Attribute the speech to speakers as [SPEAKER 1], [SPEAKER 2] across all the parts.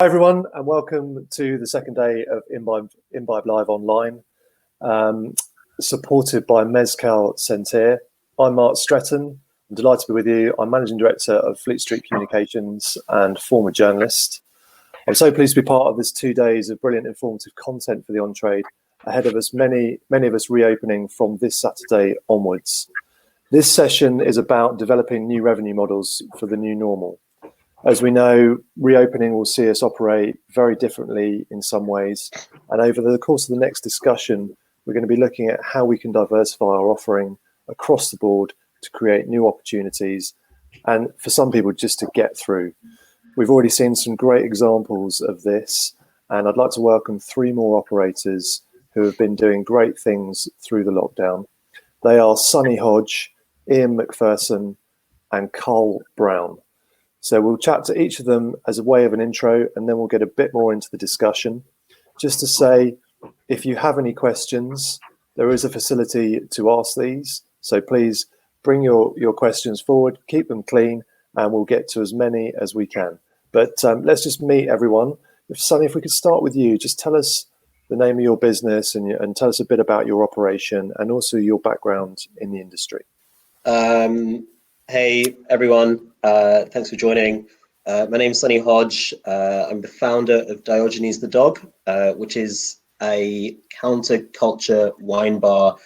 [SPEAKER 1] Hi everyone, and welcome to the second day of Imbibe Live Online, supported by Mezcal Sentir. I'm Mark Stretton. I'm delighted to be with you. I'm Managing Director of Fleet Street Communications and former journalist. I'm so pleased to be part of this 2 days of brilliant informative content for the on-trade ahead of us, many of us reopening from this Saturday onwards. This session is about developing new revenue models for the new normal. As we know, reopening will see us operate very differently in some ways. And over the course of the next discussion, we're going to be looking at how we can diversify our offering across the board to create new opportunities and for some people just to get through. We've already seen some great examples of this, and I'd like to welcome 3 more operators who have been doing great things through the lockdown. They are Sonny Hodge, Ian McPherson, and Carl Brown. So we'll chat to each of them as a way of an intro, and then we'll get a bit more into the discussion. Just to say, if you have any questions, there is a facility to ask these. So please bring your questions forward, keep them clean, and we'll get to as many as we can. But let's just meet everyone. Sonny, if we could start with you, just tell us the name of your business and tell us a bit about your operation and also your background in the industry.
[SPEAKER 2] Hey everyone, thanks for joining. My name's Sonny Hodge. I'm the founder of Diogenes the Dog, which is a counterculture wine bar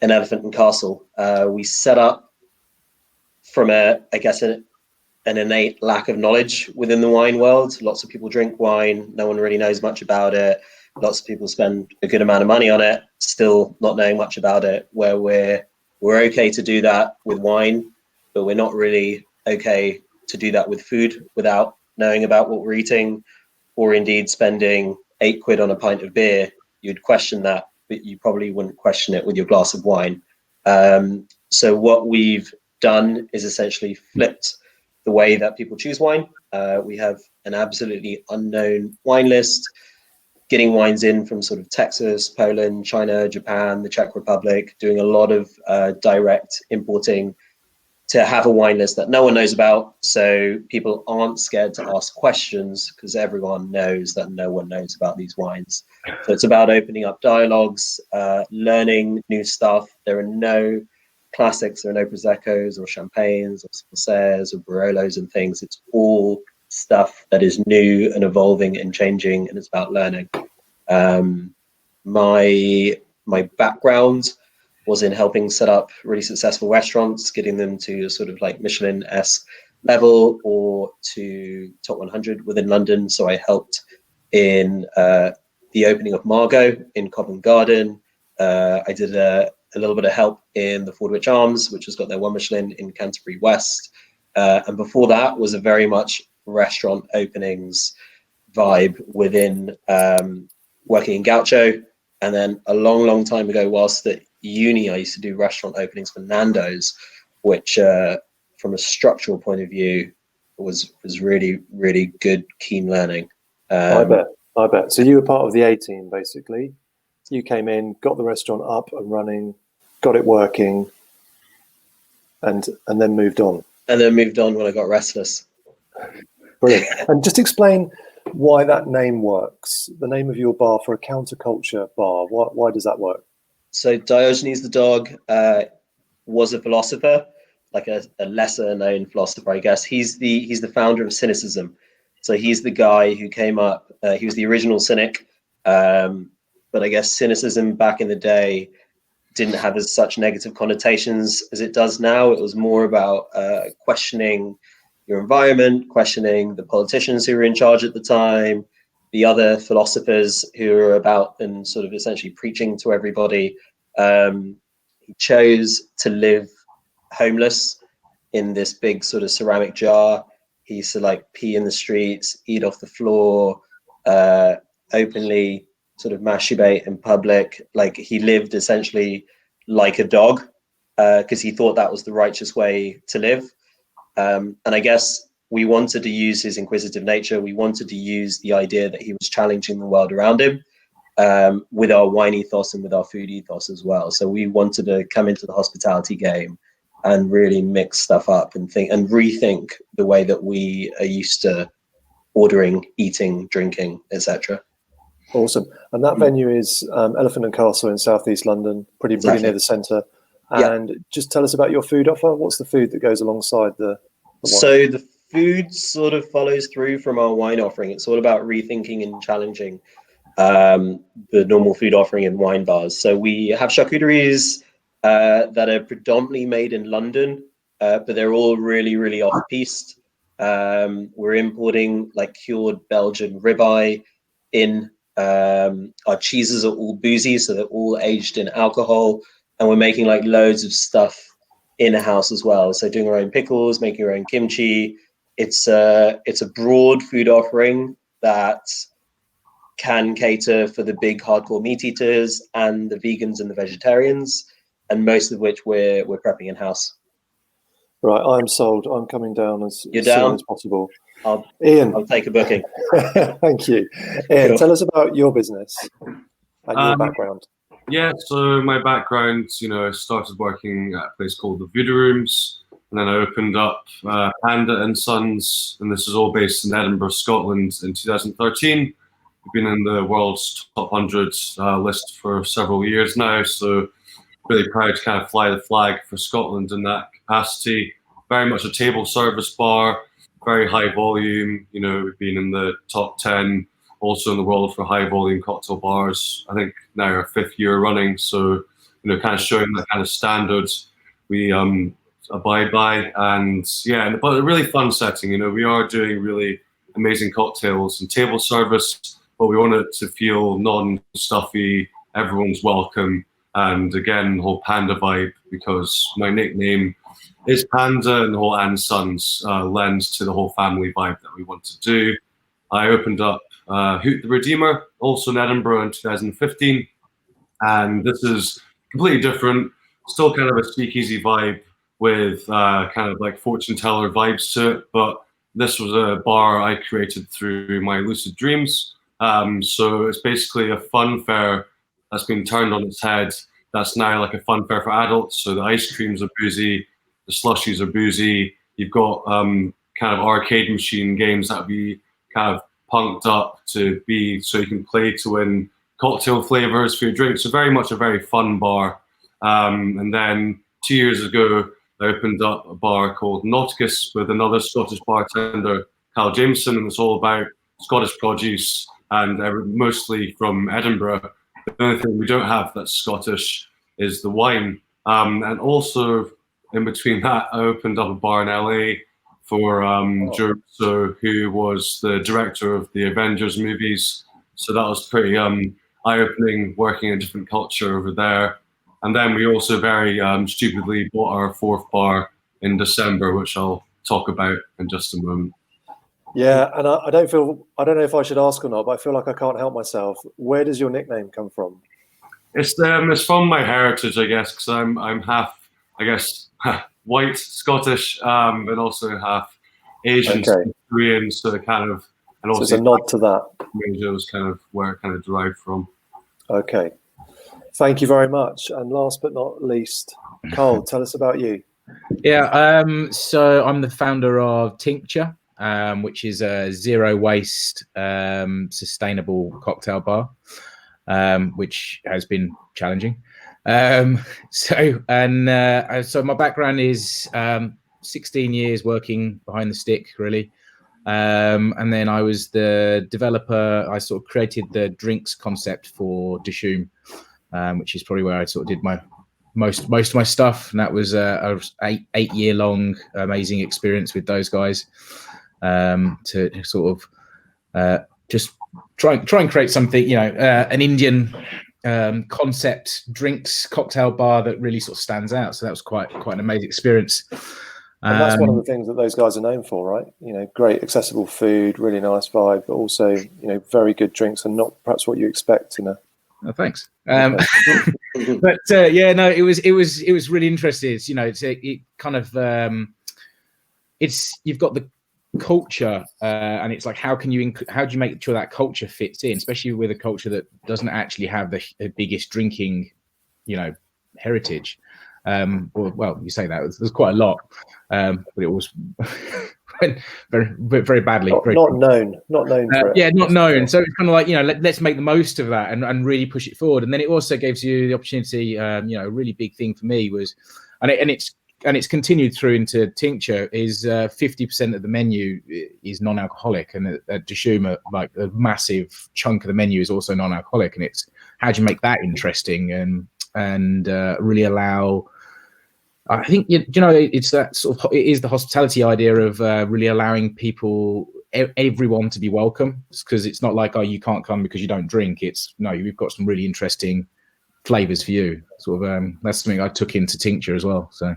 [SPEAKER 2] in Elephant and Castle. We set up from an innate lack of knowledge within the wine world. Lots of people drink wine, no one really knows much about it. Lots of people spend a good amount of money on it, still not knowing much about it, where we're okay to do that with wine, but we're not really okay to do that with food without knowing about what we're eating, or indeed spending £8 on a pint of beer. You'd question that, but you probably wouldn't question it with your glass of wine. So what we've done is essentially flipped the way that people choose wine. We have an absolutely unknown wine list, getting wines in from sort of Texas, Poland, China, Japan, the Czech Republic, doing a lot of direct importing to have a wine list that no one knows about, so people aren't scared to ask questions because everyone knows that no one knows about these wines. So it's about opening up dialogues, learning new stuff. There are no classics, there are no Proseccos or Champagnes or Sancerres or Barolos and things. It's all stuff that is new and evolving and changing, and it's about learning. My background was in helping set up really successful restaurants, getting them to sort of like Michelin-esque level or to top 100 within London. So I helped in the opening of Margot in Covent Garden. I did a little bit of help in the Fordwich Arms, which has got their 1 Michelin in Canterbury West. And before that was a very much restaurant openings vibe within working in Gaucho. And then a long time ago, whilst at uni, I used to do restaurant openings for Nando's, which from a structural point of view was really good, keen learning.
[SPEAKER 1] I bet. So you were part of the A team, basically. You came in, got the restaurant up and running, got it working, and then moved on.
[SPEAKER 2] And then moved on when I got restless.
[SPEAKER 1] Brilliant. And just explain why that name works. The name of your bar for a counterculture bar. Why does that work?
[SPEAKER 2] So Diogenes the Dog was a philosopher, like a lesser known philosopher, I guess. He's the founder of cynicism. So he's the guy who came up, he was the original cynic, but I guess cynicism back in the day didn't have as such negative connotations as it does now. It was more about questioning your environment, questioning the politicians who were in charge at the time, the other philosophers who were about and sort of essentially preaching to everybody. He chose to live homeless in this big sort of ceramic jar. He used to like pee in the streets, eat off the floor, openly sort of masturbate in public. Like he lived essentially like a dog because he thought that was the righteous way to live. And I guess we wanted to use his inquisitive nature. We wanted to use the idea that he was challenging the world around him with our wine ethos and with our food ethos as well. So we wanted to come into the hospitality game and really mix stuff up and think and rethink the way that we are used to ordering, eating, drinking, etc.
[SPEAKER 1] Awesome. And that venue is Elephant and Castle in southeast London, pretty near the centre.
[SPEAKER 2] Yeah.
[SPEAKER 1] And just tell us about your food offer. What's the food that goes alongside the wine?
[SPEAKER 2] So the food sort of follows through from our wine offering. It's all about rethinking and challenging the normal food offering in wine bars. So we have charcuteries that are predominantly made in London, but they're all really, really off-piste. We're importing like cured Belgian ribeye in. Our cheeses are all boozy, so they're all aged in alcohol, and we're making like loads of stuff in-house as well. So doing our own pickles, making our own kimchi. It's a broad food offering that can cater for the big hardcore meat eaters and the vegans and the vegetarians, and most of which we're prepping in-house.
[SPEAKER 1] Right, I'm sold. I'm coming down as soon as possible.
[SPEAKER 2] Ian, I'll take a booking.
[SPEAKER 1] Thank you. Ian, tell us about your business and your background.
[SPEAKER 3] Yeah, so my background, I started working at a place called the Voodoo Rooms, and then I opened up Panda and Sons, and this is all based in Edinburgh, Scotland in 2013. We've been in the world's top 100 list for several years now, so really proud to kind of fly the flag for Scotland in that capacity. Very much a table service bar, very high volume. We've been in the top 10 also in the world for high volume cocktail bars. I think now our 5th year running, so kind of showing the kind of standards we abide by, and but a really fun setting. We are doing really amazing cocktails and table service, but we want it to feel non-stuffy, everyone's welcome, and again, the whole Panda vibe, because my nickname is Panda, and the whole and Sons lends to the whole family vibe that we want to do. I opened up Hoot the Redeemer, also in Edinburgh in 2015, and this is completely different, still kind of a speakeasy vibe with kind of like fortune teller vibes to it, but this was a bar I created through my lucid dreams. So it's basically a fun fair that's been turned on its head. That's now like a fun fair for adults. So the ice creams are boozy, the slushies are boozy. You've got kind of arcade machine games that be kind of punked up to be so you can play to win cocktail flavors for your drinks. So very much a very fun bar. And then 2 years ago, I opened up a bar called Nauticus with another Scottish bartender, Kyle Jameson, and it's all about Scottish produce and mostly from Edinburgh. The only thing we don't have that's Scottish is the wine. And also in between that, I opened up a bar in LA for Joe Russo, who was the director of the Avengers movies. So that was pretty eye-opening, working in a different culture over there. And then we also very stupidly bought our 4th bar in December, which I'll talk about in just a moment.
[SPEAKER 1] Yeah, and I don't know if I should ask or not, but I feel like I can't help myself. Where does your nickname come from?
[SPEAKER 3] It's from my heritage, I guess, because I'm half, I guess, white Scottish, and also half Asian, Korean, so kind of, and also
[SPEAKER 1] so it's a nod to that.
[SPEAKER 3] Asia was kind of where it kind of derived from.
[SPEAKER 1] Okay, thank you very much. And last but not least, Carl, tell us about you.
[SPEAKER 4] Yeah, so I'm the founder of Tincture, which is a zero waste, sustainable cocktail bar, which has been challenging. So my background is 16 years working behind the stick, really. And then I was the developer. I sort of created the drinks concept for Dishoom, which is probably where I sort of did my most of my stuff. And that was a 8-year-long amazing experience with those guys, to sort of just try and create something, an Indian concept drinks cocktail bar that really sort of stands out. So that was quite an amazing experience.
[SPEAKER 1] And that's one of the things that those guys are known for, right? Great accessible food, really nice vibe, but also, very good drinks, and not perhaps what you expect in a.
[SPEAKER 4] Oh, thanks. But it was really interesting. It kind of you've got the culture, and it's like how do you make sure that culture fits in, especially with a culture that doesn't actually have the biggest drinking, heritage. Well, you say that there's quite a lot, but it was went very badly.
[SPEAKER 1] Not known for it.
[SPEAKER 4] Yeah, not known. So it's kind of like, let's make the most of that and really push it forward. And then it also gives you the opportunity. A really big thing for me was, and it's continued through into tincture, is 50% of the menu is non-alcoholic, and at Dishoom, like a massive chunk of the menu is also non-alcoholic. And it's how do you make that interesting and really allow. I think it's that sort of, it is the hospitality idea of really allowing people, everyone, to be welcome, because it's not like, you can't come because you don't drink. It's no, we've got some really interesting flavors for you. Sort of that's something I took into tincture as well. So,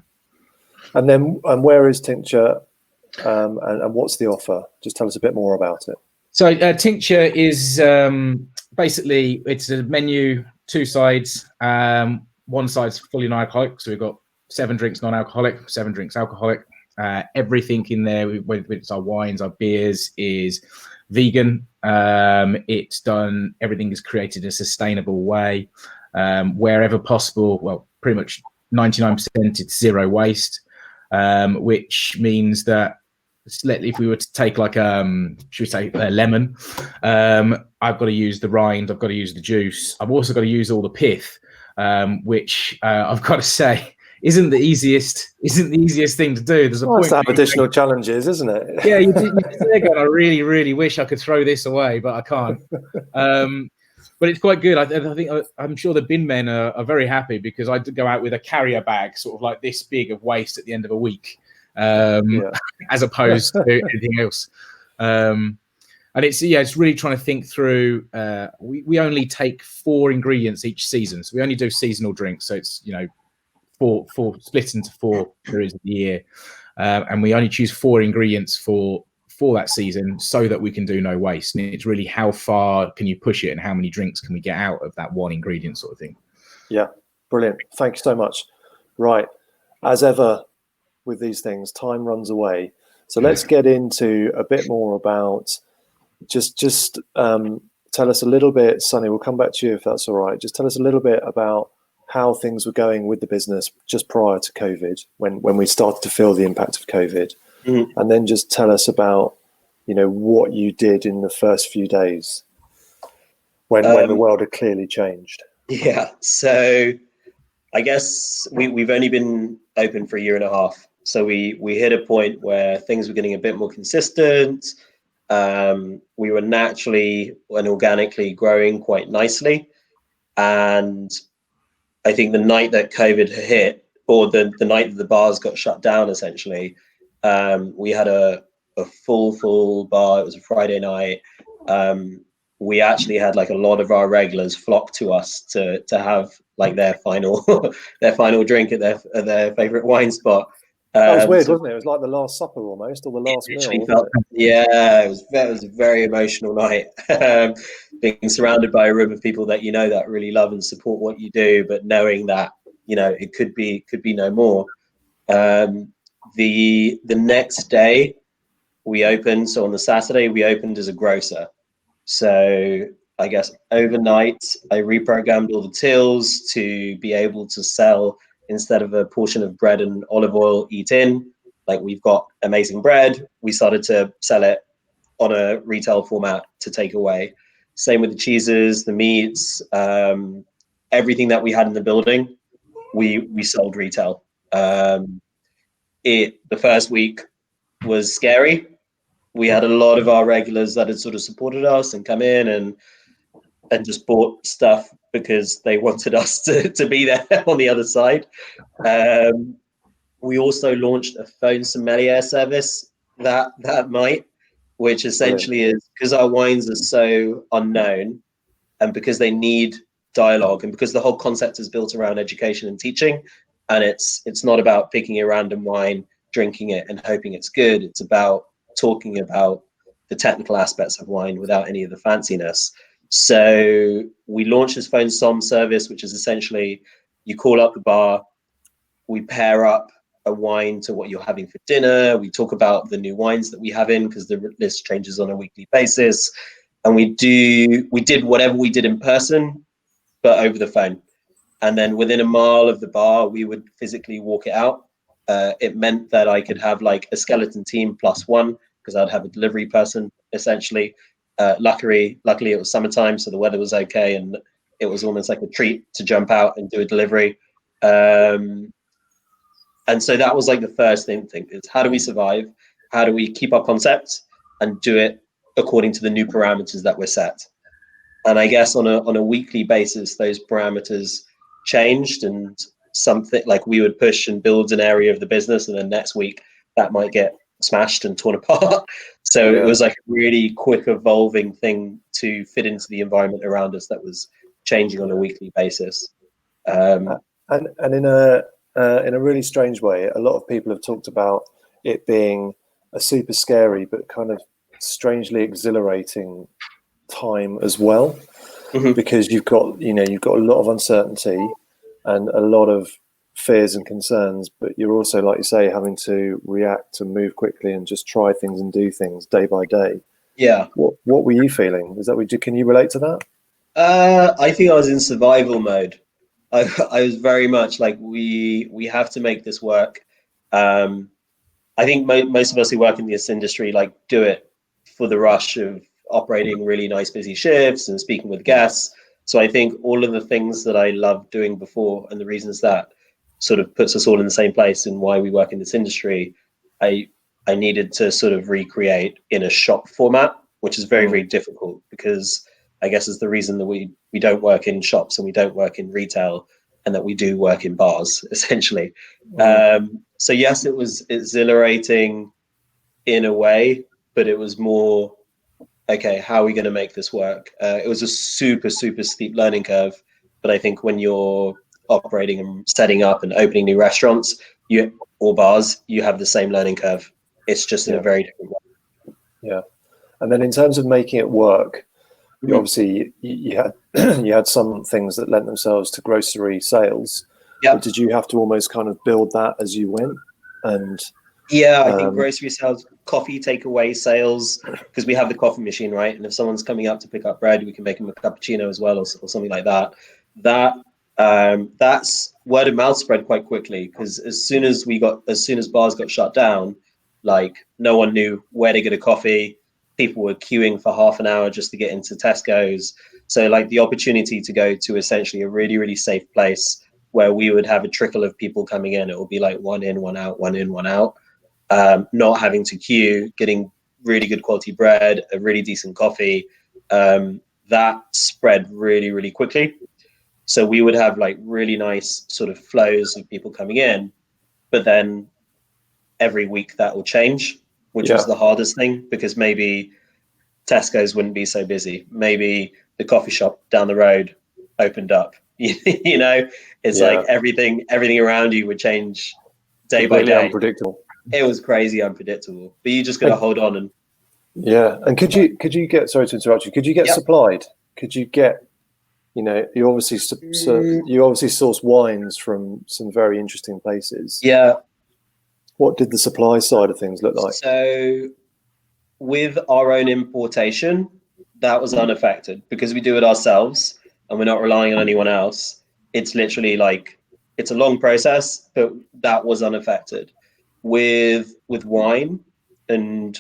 [SPEAKER 4] and
[SPEAKER 1] where is tincture, and what's the offer? Just tell us a bit more about it.
[SPEAKER 4] So tincture is basically, it's a menu, two sides. One side's fully non-alcoholic, so we've got 7 drinks non-alcoholic, 7 drinks alcoholic. Everything in there, whether it's our wines, our beers, is vegan. Everything is created in a sustainable way. Wherever possible, well, pretty much 99%, it's zero waste, which means that if we were to take like should we say a lemon, I've got to use the rind, I've got to use the juice, I've also got to use all the pith, which I've got to say isn't the easiest thing to do. There's a point
[SPEAKER 1] to have additional challenges, isn't it?
[SPEAKER 4] Yeah, you did I really, really wish I could throw this away, but I can't. But it's quite good. I'm sure the bin men are very happy, because I did go out with a carrier bag, sort of like this big, of waste at the end of a week, as opposed to anything else. And it's really trying to think through. We only take 4 ingredients each season, so we only do seasonal drinks. So it's four split into 4 periods of the year, and we only choose 4 ingredients for that season, so that we can do no waste. And it's really how far can you push it, and how many drinks can we get out of that one ingredient, sort of thing.
[SPEAKER 1] Yeah, brilliant. Thank you so much. Right, as ever with these things, time runs away. So let's get into a bit more about just tell us a little bit, Sonny. We'll come back to you if that's all right. Just tell us a little bit about how things were going with the business just prior to COVID, when we started to feel the impact of COVID. And then just tell us about, what you did in the first few days when the world had clearly changed.
[SPEAKER 2] Yeah. So I guess we've only been open for a year and a half. So we hit a point where things were getting a bit more consistent. We were naturally and organically growing quite nicely. And I think the night that COVID hit, or the night that the bars got shut down, essentially, we had a full bar. It was a Friday night. We actually had like a lot of our regulars flock to us to have like their final drink at their favorite wine spot.
[SPEAKER 1] That was weird, wasn't it? It was like the Last Supper almost, or the last meal.
[SPEAKER 2] It was a very emotional night. Being surrounded by a room of people that that really love and support what you do, but knowing that it could be no more. The next day we opened. So on the Saturday we opened as a grocer. So I guess overnight I reprogrammed all the tills to be able to sell, instead of a portion of bread and olive oil eat in, like we've got amazing bread, we started to sell it on a retail format to take away. Same with the cheeses, the meats, everything that we had in the building, we sold retail. The first week was scary. We had a lot of our regulars that had sort of supported us and come in and just bought stuff because they wanted us to be there on the other side. We also launched a phone sommelier service that night, which essentially is, because our wines are so unknown, and because they need dialogue, and because the whole concept is built around education and teaching, and it's not about picking a random wine, drinking it and hoping it's good. It's about talking about the technical aspects of wine without any of the fanciness. So we launched this phone som service, which is essentially you call up the bar, we pair up a wine to what you're having for dinner. We talk about the new wines that we have in, because the list changes on a weekly basis. And we did whatever we did in person, but over the phone. And then within a mile of the bar, we would physically walk it out it meant that I could have like a skeleton team plus one, because I'd have a delivery person essentially. Luckily it was summertime, so the weather was okay, and it was almost like a treat to jump out and do a delivery. And so that was like the first thing is, how do we survive? How do we keep our concept and do it according to the new parameters that were set? And I guess on a weekly basis, those parameters changed, and something like we would push and build an area of the business, and then next week that might get smashed and torn apart. So it was like a really quick evolving thing to fit into the environment around us that was changing on a weekly basis.
[SPEAKER 1] And in a really strange way, a lot of people have talked about it being a super scary but kind of strangely exhilarating time as well, because you've got a lot of uncertainty and a lot of fears and concerns, but you're also, like you say, having to react and move quickly and just try things and do things day by day. What were you feeling? Can you relate to that?
[SPEAKER 2] I think I was in survival mode. I was very much like, we have to make this work. I think most of us who work in this industry like do it for the rush of operating really nice busy shifts and speaking with guests. So I think all of the things that I loved doing before, and the reasons that sort of puts us all in the same place and why we work in this industry, I needed to sort of recreate in a shop format, which is very, very difficult, because I guess is the reason that we don't work in shops and we don't work in retail, and that we do work in bars, essentially. So yes, it was exhilarating in a way, but it was more, okay, how are we going to make this work? It was a super, super steep learning curve. But I think when you're operating and setting up and opening new restaurants or bars, you have the same learning curve. It's just in a very different way.
[SPEAKER 1] Yeah. And then in terms of making it work, you obviously you had some things that lent themselves to grocery sales. But did you have to almost kind of build that as you went? And
[SPEAKER 2] I think grocery sales, coffee takeaway sales, because we have the coffee machine, right? And if someone's coming up to pick up bread, we can make them a cappuccino as well, or something like that. That's word of mouth spread quite quickly, because as soon as bars got shut down, like no one knew where to get a coffee. People were queuing for half an hour just to get into Tesco's. So like the opportunity to go to essentially a really, really safe place where we would have a trickle of people coming in. It would be like one in, one out, one in, one out. Not having to queue, getting really good quality bread, a really decent coffee. That spread really, really quickly. So we would have like really nice sort of flows of people coming in, but then every week that will change, which was the hardest thing, because maybe Tesco's wouldn't be so busy. Maybe the coffee shop down the road opened up. It's like everything around you would change day by day.
[SPEAKER 1] Unpredictable.
[SPEAKER 2] It was crazy unpredictable, but you just got to hold on. And
[SPEAKER 1] and could you get, sorry to interrupt you, could you get supplied? Could you get, you obviously source wines from some very interesting places. What did the supply side of things look like?
[SPEAKER 2] So with our own importation, that was unaffected, because we do it ourselves and we're not relying on anyone else. It's literally like, it's a long process, but that was unaffected. With wine and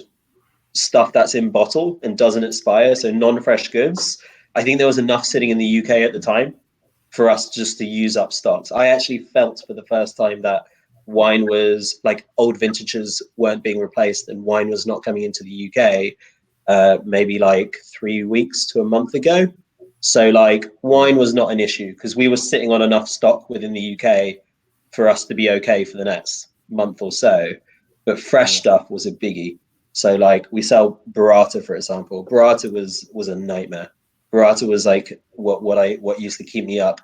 [SPEAKER 2] stuff that's in bottle and doesn't expire, so non-fresh goods, I think there was enough sitting in the UK at the time for us just to use up stocks. I actually felt for the first time that wine was like, old vintages weren't being replaced and wine was not coming into the UK maybe like 3 weeks to a month ago. So like wine was not an issue, because we were sitting on enough stock within the UK for us to be okay for the next month or so. But fresh stuff was a biggie. So like we sell burrata, for example. Burrata was a nightmare. Burrata was like what used to keep me up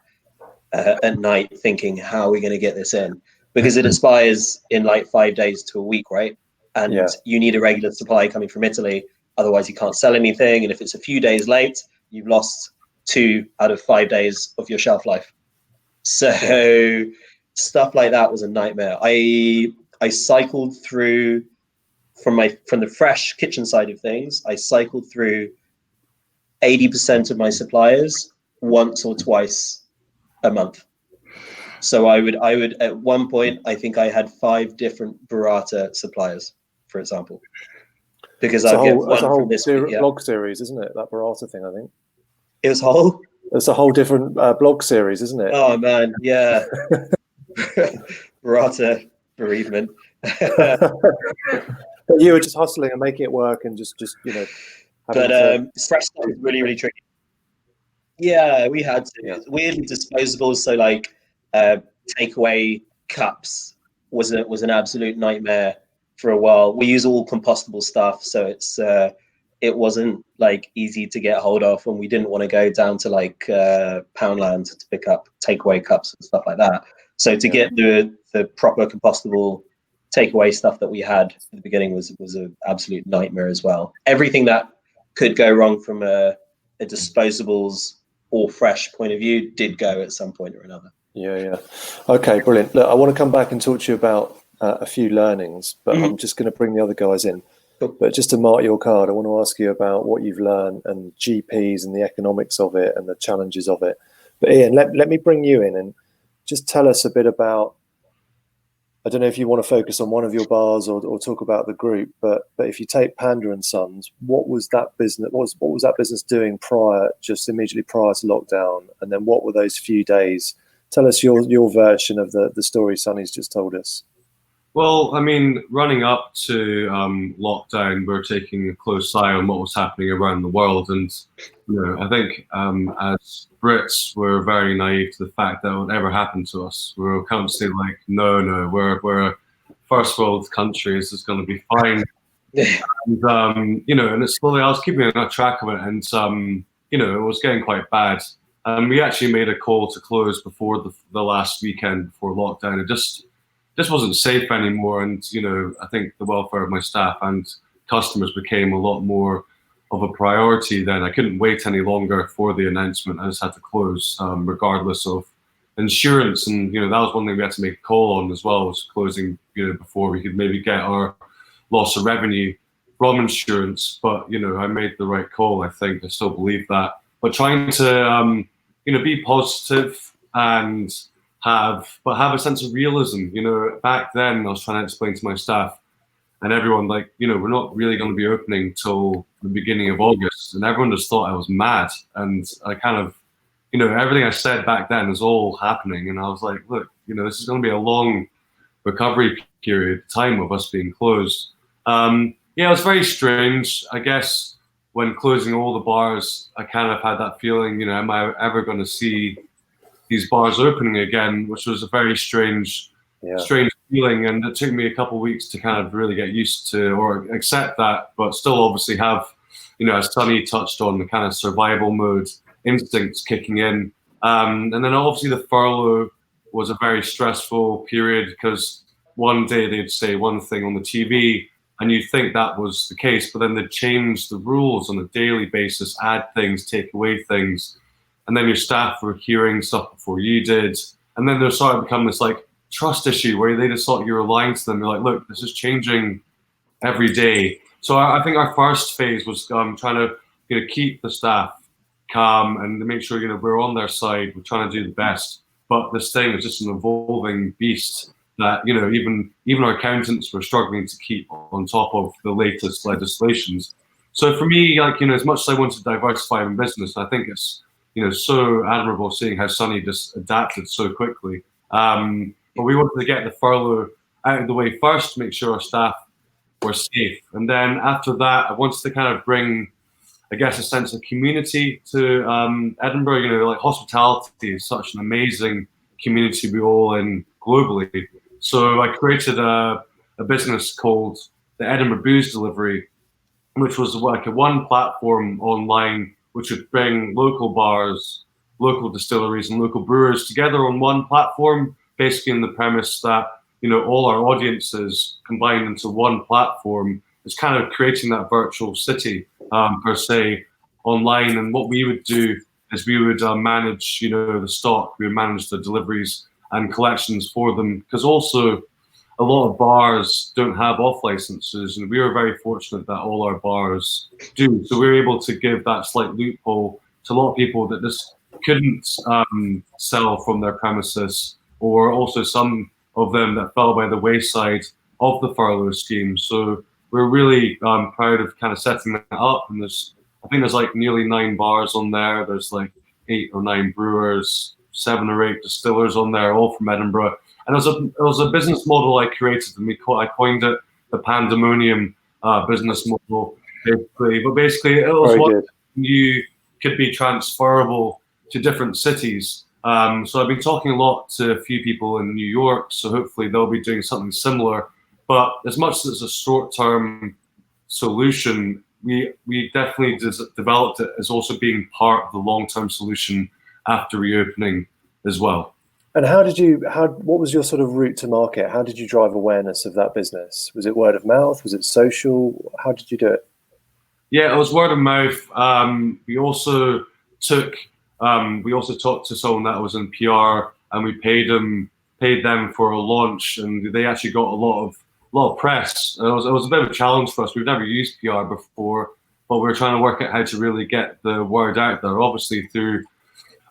[SPEAKER 2] at night thinking, how are we going to get this in? Because it expires in like 5 days to a week, right? And you need a regular supply coming from Italy. Otherwise you can't sell anything. And if it's a few days late, you've lost 2 out of 5 days of your shelf life. So stuff like that was a nightmare. I cycled through from the fresh kitchen side of things. I cycled through 80% of my suppliers once or twice a month. So I would at one point, I think I had 5 different burrata suppliers, for example, because I'd get one from this week. Yeah.
[SPEAKER 1] Blog series, isn't it? That burrata thing, I think.
[SPEAKER 2] It was whole.
[SPEAKER 1] It's a whole different blog series, isn't it?
[SPEAKER 2] Oh man, yeah. Burrata bereavement.
[SPEAKER 1] But you were just hustling and making it work, and just
[SPEAKER 2] But fresh stuff is really, really tricky. Yeah, we had to.
[SPEAKER 1] Yeah.
[SPEAKER 2] Weirdly, disposables. So like takeaway cups was an absolute nightmare for a while. We use all compostable stuff, so it wasn't like easy to get hold of, and we didn't want to go down to like Poundland to pick up takeaway cups and stuff like that. So to get the proper compostable takeaway stuff that we had at the beginning was an absolute nightmare as well. Everything that could go wrong from a disposables or fresh point of view did go at some point or another.
[SPEAKER 1] Yeah. Okay, brilliant. Look, I want to come back and talk to you about a few learnings, but I'm just going to bring the other guys in.
[SPEAKER 2] Cool.
[SPEAKER 1] But just to mark your card, I want to ask you about what you've learned and GPs and the economics of it and the challenges of it. But Ian, let me bring you in and just tell us a bit about, I don't know if you want to focus on one of your bars or talk about the group, but if you take Panda and Sons, what was that business? What was that business doing just immediately prior to lockdown? And then what were those few days? Tell us your version of the story Sonny's just told us.
[SPEAKER 3] Well, I mean, running up to lockdown, we're taking a close eye on what was happening around the world, and I think as Brits, we're very naive to the fact that it would ever happen to us. We're constantly like, no, we're a first world country. This is going to be fine. And it's slowly. I was keeping a track of it, and it was getting quite bad. We actually made a call to close before the last weekend before lockdown. It just wasn't safe anymore, and I think the welfare of my staff and customers became a lot more of a priority then. I couldn't wait any longer for the announcement. I just had to close, regardless of insurance, and that was one thing we had to make a call on as well, was closing before we could maybe get our loss of revenue from insurance. But I made the right call. I think I still believe that. But trying to be positive and have a sense of realism. Back then I was trying to explain to my staff and everyone, like, we're not really going to be opening till the beginning of August, and everyone just thought I was mad. And I kind of, everything I said back then is all happening, and I was like, look, this is going to be a long recovery period, time of us being closed. It was very strange. I guess when closing all the bars, I kind of had that feeling, am I ever going to see these bars opening again, which was a very strange feeling, and it took me a couple of weeks to kind of really get used to or accept that, but still obviously have, as Sonny touched on, the kind of survival mode instincts kicking in. And then obviously the furlough was a very stressful period, because one day they'd say one thing on the TV and you'd think that was the case, but then they'd change the rules on a daily basis, add things, take away things. And then your staff were hearing stuff before you did. And then there started to become this like trust issue where they just thought you were lying to them. You're like, look, this is changing every day. So I think our first phase was trying to keep the staff calm and to make sure we're on their side. We're trying to do the best. But this thing is just an evolving beast that even our accountants were struggling to keep on top of the latest legislations. So for me, as much as I wanted to diversify in business, I think it's so admirable seeing how Sonny just adapted so quickly. But we wanted to get the furlough out of the way first to make sure our staff were safe. And then after that, I wanted to kind of bring, I guess, a sense of community to Edinburgh. Like hospitality is such an amazing community we're all in globally. So I created a business called the Edinburgh Booze Deliveroo, which was like a one platform online which would bring local bars, local distilleries, and local brewers together on one platform, basically on the premise that all our audiences combined into one platform is kind of creating that virtual city per se online. And what we would do is we would manage the stock, we would manage the deliveries and collections for them, because also a lot of bars don't have off licenses, and we were very fortunate that all our bars do. So we were able to give that slight loophole to a lot of people that just couldn't sell from their premises or also some of them that fell by the wayside of the furlough scheme. So we're really proud of kind of setting that up. And I think there's like nearly 9 bars on there. There's like 8 or 9 brewers, 7 or 8 distillers on there, all from Edinburgh. And it was a business model I created, and I coined it the Pandemonium business model, basically. But basically, it was what you could be transferable to different cities. So I've been talking a lot to a few people in New York, so hopefully they'll be doing something similar. But as much as it's a short-term solution, we definitely developed it as also being part of the long-term solution after reopening as well.
[SPEAKER 1] And what was your sort of route to market? How did you drive awareness of that business? Was it word of mouth? Was it social? How did you do it?
[SPEAKER 3] Yeah, it was word of mouth. We also talked to someone that was in PR, and we paid them for a launch, and they actually got a lot of press. It was a bit of a challenge for us. We've never used PR before, but we were trying to work out how to really get the word out there, obviously through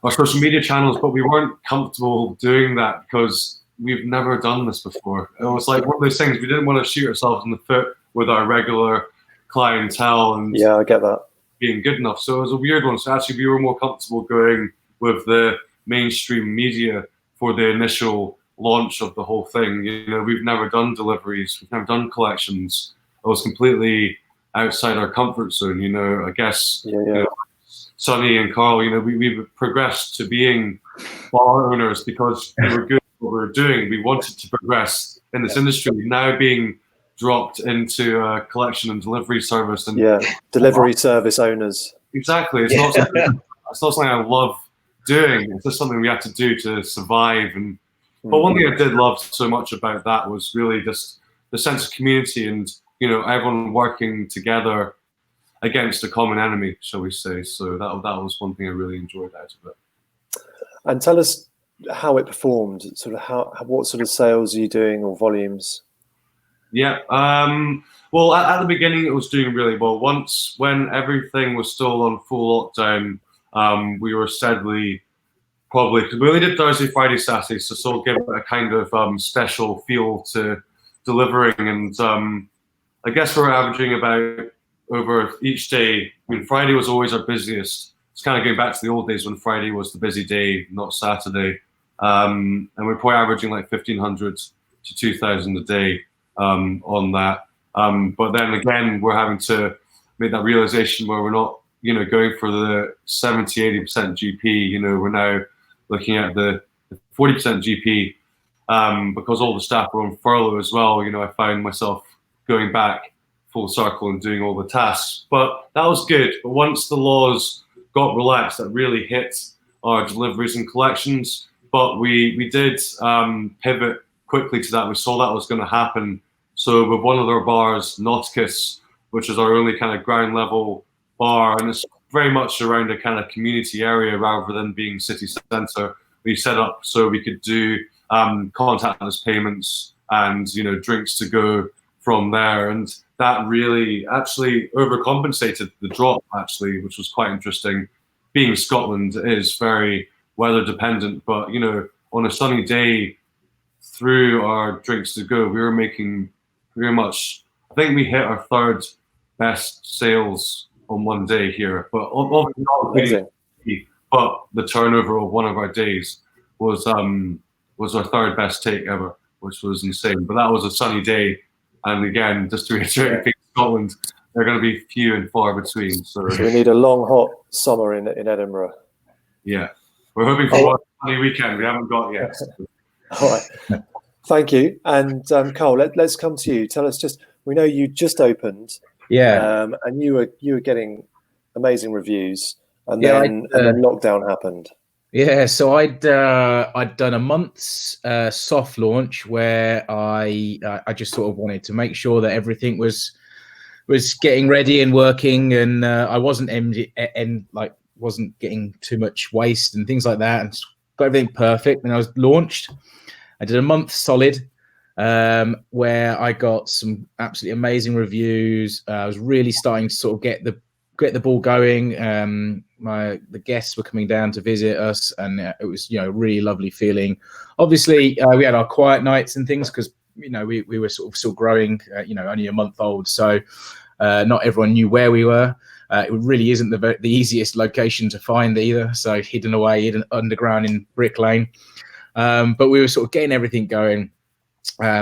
[SPEAKER 3] our social media channels, but we weren't comfortable doing that because we've never done this before. It was like one of those things, we didn't want to shoot ourselves in the foot with our regular clientele, and
[SPEAKER 1] yeah, I get that,
[SPEAKER 3] being good enough. So it was a weird one. So actually we were more comfortable going with the mainstream media for the initial launch of the whole thing. You know, we've never done deliveries, we've never done collections. It was completely outside our comfort zone, you know. I guess You know, Sonny and Carl, you know, we've progressed to being bar owners because we were good at what we were doing. We wanted to progress in this industry. Now being dropped into a collection and delivery service, and
[SPEAKER 1] delivery service owners.
[SPEAKER 3] Exactly. It's not something I love doing. It's just something we have to do to survive. And but one thing I did love so much about that was really just the sense of community, and you know, everyone working together against a common enemy, shall we say. So that was one thing I really enjoyed out of it.
[SPEAKER 1] And tell us how it performed. Sort of what sort of sales are you doing, or volumes?
[SPEAKER 3] Yeah. Well, at the beginning, it was doing really well. When everything was still on full lockdown, we were steadily, probably, because we only did Thursday, Friday, Saturday, so still give it a kind of special feel to delivering. And I guess we're averaging about over each day. I mean, Friday was always our busiest. It's kind of going back to the old days when Friday was the busy day, not Saturday. And we're probably averaging like 1,500 to 2,000 a day on that. But then again, we're having to make that realization where we're not, you know, going for the 70, 80% GP. You know, we're now looking at the 40% GP because all the staff are on furlough as well. You know, I found myself going back full circle and doing all the tasks, but that was good. But once the laws got relaxed, that really hit our deliveries and collections. But we did pivot quickly to that. We saw that was going to happen. So with one of our bars, Nauticus, which is our only kind of ground level bar, and it's very much around a kind of community area rather than being city centre, we set up so we could do contactless payments and, you know, drinks to go from there. And that really actually overcompensated the drop, actually, which was quite interesting. Being Scotland, it is very weather dependent, but, you know, on a sunny day through our drinks to go, we were making pretty much, I think we hit our 3rd best sales on one day here. But obviously not really, but the turnover of one of our days was our 3rd best take ever, which was insane. But that was a sunny day. And again, just to reiterate, in Scotland, they're going to be few and far between. So
[SPEAKER 1] we need a long, hot summer in Edinburgh.
[SPEAKER 3] Yeah. We're hoping for one sunny weekend. We haven't got yet.
[SPEAKER 1] All right. Thank you. And Carl, let's come to you. Tell us we know you just opened.
[SPEAKER 4] Yeah.
[SPEAKER 1] And you were getting amazing reviews. And then lockdown happened.
[SPEAKER 4] Yeah, so I'd done a month's soft launch where I just sort of wanted to make sure that everything was getting ready and working, and I wasn't wasn't getting too much waste and things like that, and got everything perfect. And I was launched. I did a month solid, where I got some absolutely amazing reviews. I was really starting to sort of get the ball going. the guests were coming down to visit us, and it was really lovely feeling. Obviously, we had our quiet nights and things because we were sort of still growing, only a month old, so not everyone knew where we were. It really isn't the easiest location to find either, so hidden underground in Brick Lane. But we were sort of getting everything going,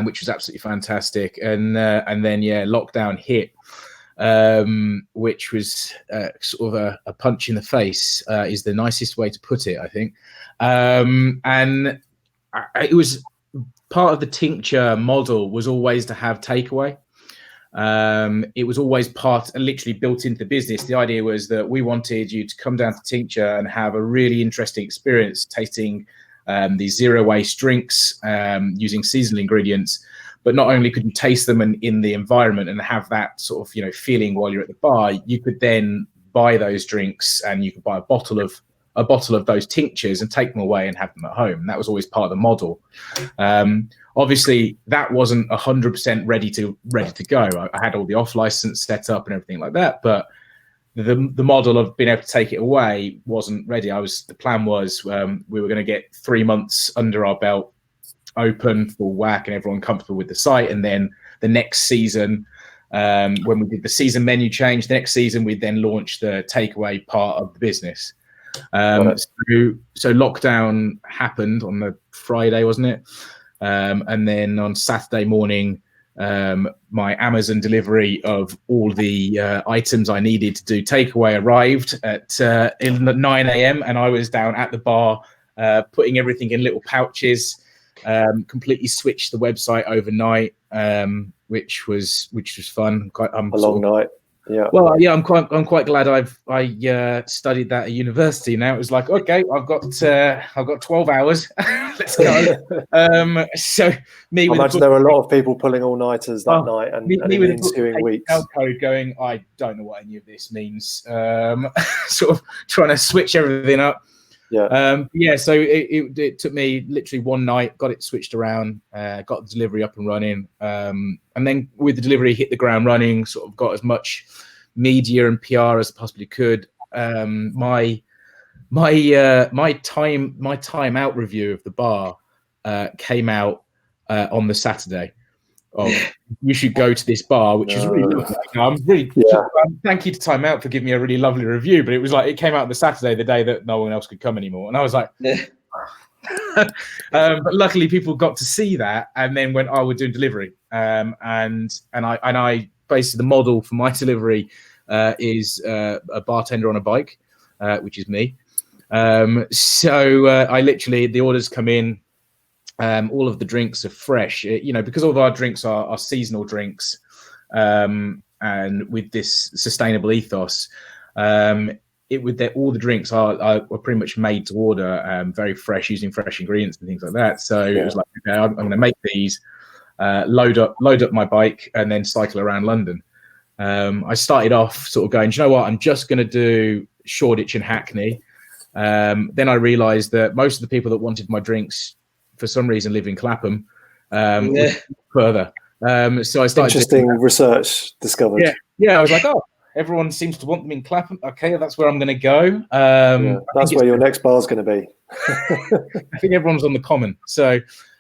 [SPEAKER 4] which was absolutely fantastic. And then lockdown hit, which was sort of a punch in the face, is the nicest way to put it, I think. And it was part of the tincture model was always to have takeaway. It was always literally built into the business. The idea was that we wanted you to come down to tincture and have a really interesting experience tasting these zero waste drinks using seasonal ingredients. But not only could you taste them in the environment and have that sort of feeling while you're at the bar, you could then buy those drinks and you could buy a bottle of those tinctures and take them away and have them at home. And that was always part of the model. Obviously, that wasn't 100% ready to go. I had all the off license set up and everything like that, but the model of being able to take it away wasn't ready. The plan was we were going to get 3 months under our belt, open, full whack, and everyone comfortable with the site. And then the next season, when we did the season menu change, the next season we'd then launch the takeaway part of the business. So lockdown happened on the Friday, wasn't it? And then on Saturday morning, my Amazon delivery of all the items I needed to do takeaway arrived at 9 a.m. and I was down at the bar putting everything in little pouches. Completely switched the website overnight, which was fun.
[SPEAKER 1] A long night. Yeah.
[SPEAKER 4] Well, yeah, I'm quite glad I studied that at university. Now it was like, okay, I've got 12 hours. Let's go. So me,
[SPEAKER 1] I imagine there were a lot of people pulling all nighters that night and in the ensuing weeks.
[SPEAKER 4] Code going, I don't know what any of this means. Sort of trying to switch everything up.
[SPEAKER 1] Yeah.
[SPEAKER 4] So it took me literally one night, got it switched around, got the delivery up and running, and then with the delivery hit the ground running, sort of got as much media and PR as I possibly could. My time out review of the bar came out on the Saturday. You should go to this bar, which is really lovely. Thank you to Time Out for giving me a really lovely review, but it was like it came out on the Saturday, the day that no one else could come anymore, and I was like, but luckily people got to see that and then went, we're doing delivery, and I basically the model for my delivery is a bartender on a bike, which is me. So I literally, the orders come in. All of the drinks are fresh, because all of our drinks are seasonal drinks, and with this sustainable ethos, all the drinks are pretty much made to order, very fresh, using fresh ingredients and things like that. So it was like, okay, I'm going to make these, load up my bike, and then cycle around London. I started off sort of going, do you know what? I'm just going to do Shoreditch and Hackney. Then I realised that most of the people that wanted my drinks, for some reason, live in Clapham. Further, so I started.
[SPEAKER 1] Interesting research discovered.
[SPEAKER 4] Yeah. I was like, everyone seems to want them in Clapham. Okay, that's where I'm going to go.
[SPEAKER 1] That's where your next bar is going to be.
[SPEAKER 4] I think everyone's on the Common. So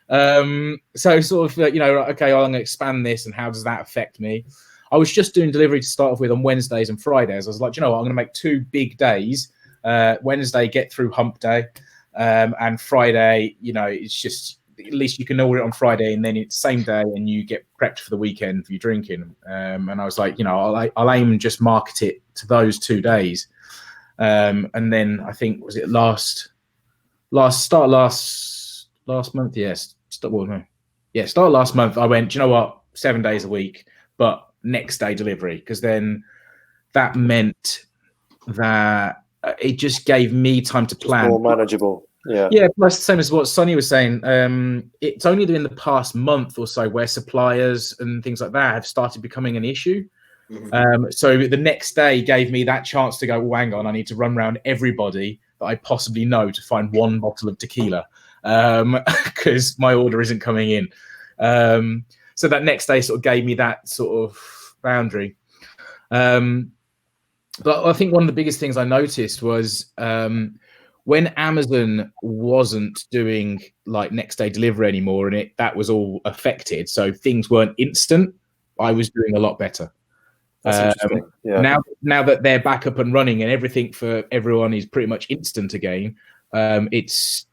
[SPEAKER 4] sort of, okay, I'm going to expand this, and how does that affect me? I was just doing delivery to start off with on Wednesdays and Fridays. I was like, I'm going to make 2 big days. Wednesday, get through hump day. And Friday, it's just, at least you can order it on Friday, and then it's same day, and you get prepped for the weekend for your drinking. And I was like, I'll aim and just market it to those 2 days. And then I think, was it last month? Yes. Start last month. I went, do you know what? 7 days a week, but next day delivery, because then that meant that it just gave me time to plan.
[SPEAKER 1] More manageable.
[SPEAKER 4] Yeah. Plus, the same as what Sonny was saying. It's only in the past month or so where suppliers and things like that have started becoming an issue. Mm-hmm. So the next day gave me that chance to go, hang on, I need to run around everybody that I possibly know to find 1 bottle of tequila, because my order isn't coming in. So that next day sort of gave me that sort of boundary. But I think one of the biggest things I noticed was when Amazon wasn't doing like next day delivery anymore, and that was all affected, so things weren't instant, I was doing a lot better.
[SPEAKER 1] That's interesting. Yeah.
[SPEAKER 4] Now that they're back up and running and everything for everyone is pretty much instant again, it's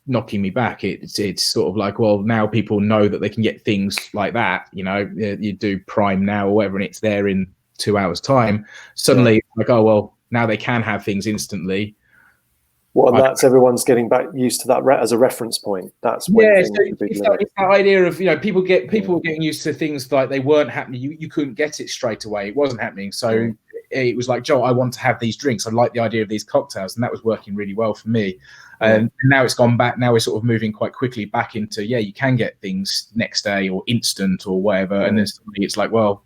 [SPEAKER 4] knocking me back. It's sort of like, well, now people know that they can get things like that. You know, you do Prime now or whatever, and it's there in 2 hours time. Suddenly, like, oh well, now they can have things instantly.
[SPEAKER 1] Well, and that's everyone's getting back used to that as a reference point. That's when things should be delivered.
[SPEAKER 4] It's that idea of, you know, people were getting used to things like they weren't happening. You couldn't get it straight away. It wasn't happening. So it was like, Joe, I want to have these drinks. I like the idea of these cocktails, and that was working really well for me. And now it's gone back. Now we're sort of moving quite quickly back into, you can get things next day or instant or whatever. And then suddenly it's like, well,